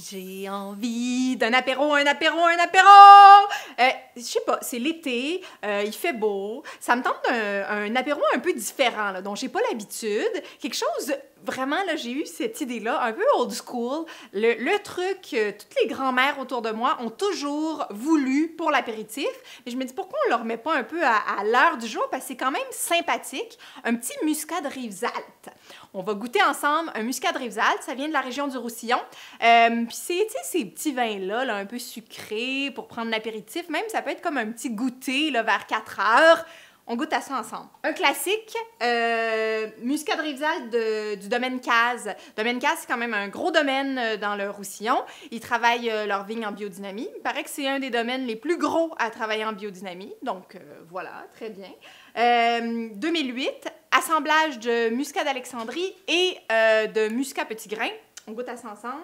J'ai envie d'un apéro, un apéro, un apéro! Je sais pas, c'est l'été, il fait beau. Ça me tente un apéro un peu différent, là, dont j'ai pas l'habitude. Quelque chose, vraiment, là, j'ai eu cette idée-là, un peu old school. Le truc que toutes les grands-mères autour de moi ont toujours voulu pour l'apéritif. Et je me dis, pourquoi on le remet pas un peu à l'heure du jour? Parce que c'est quand même sympathique. Un petit muscade Rivesaltes. On va goûter ensemble un muscade Rivesaltes. Ça vient de la région du Roussillon. Puis c'est, tu sais, ces petits vins-là, là, un peu sucrés pour prendre l'apéritif. Même, ça peut être comme un petit goûter là, vers 4 heures. On goûte à ça ensemble. Un classique, muscade Rivesaltes du domaine Caz. Domaine Caz, c'est quand même un gros domaine dans le Roussillon. Ils travaillent leur vigne en biodynamie. Il paraît que c'est un des domaines les plus gros à travailler en biodynamie. Donc, voilà, très bien. 2008, assemblage de muscade Alexandrie et de muscat petit grain. On goûte à ça ensemble.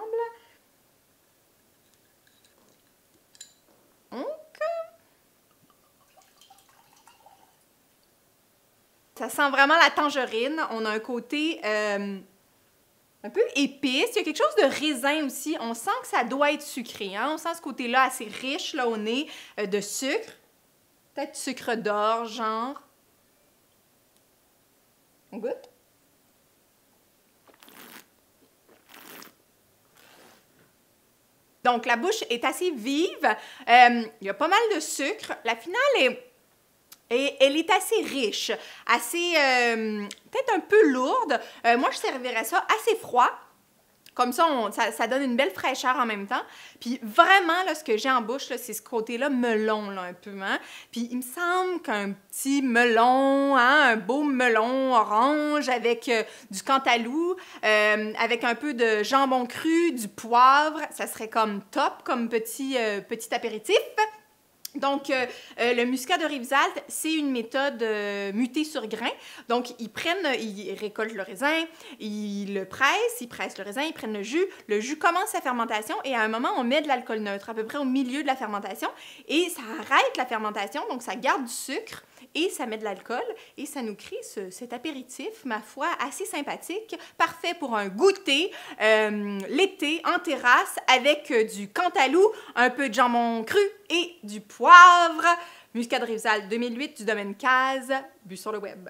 Ça sent vraiment la tangerine. On a un côté un peu épice. Il y a quelque chose de raisin aussi. On sent que ça doit être sucré. Hein? On sent ce côté-là assez riche là, au nez de sucre. Peut-être du sucre d'orge, genre. On goûte? Donc, la bouche est assez vive. Il y a pas mal de sucre. La finale est... Et elle est assez riche, assez, peut-être un peu lourde. Moi, je servirais ça assez froid. Comme ça, ça donne une belle fraîcheur en même temps. Puis vraiment, là, ce que j'ai en bouche, c'est ce côté-là melon, là, un peu. Hein? Puis il me semble qu'un petit melon, hein, un beau melon orange avec du cantalou, avec un peu de jambon cru, du poivre, ça serait comme top, comme petit apéritif. Donc, le muscat de Rivesaltes, c'est une méthode mutée sur grain. Donc, ils récoltent le raisin, ils le pressent, ils pressent le raisin, ils prennent le jus commence sa fermentation et à un moment, on met de l'alcool neutre, à peu près au milieu de la fermentation et ça arrête la fermentation, donc ça garde du sucre et ça met de l'alcool et ça nous crée cet apéritif, ma foi, assez sympathique, parfait pour un goûter l'été en terrasse avec du cantalou, un peu de jambon cru et du poivre. Muscade Rivesaltes 2008 du domaine Caz, bu sur le web.